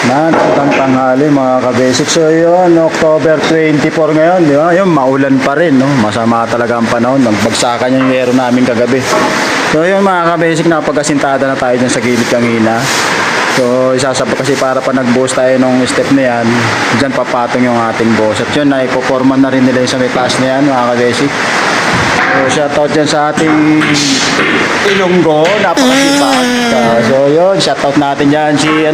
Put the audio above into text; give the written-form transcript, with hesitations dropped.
Magandang tanghali mga kabasic. So yun, October 24 ngayon, di ba? Yun, maulan pa rin, no? Masama talaga ang panahon. Nagbagsakan yung yero namin kagabi. So yun mga kabasic, napagkasintada na tayo dyan sa gilid kanina. So isasabak kasi para pa nag-boss tayo nung step na yan, dyan papatong yung ating boss. At yun, naipoforma na rin nila yung sa may taas na yan mga kabasic. So shoutout dyan sa ating Ilonggo, napakasipag. So yun, shoutout natin dyan si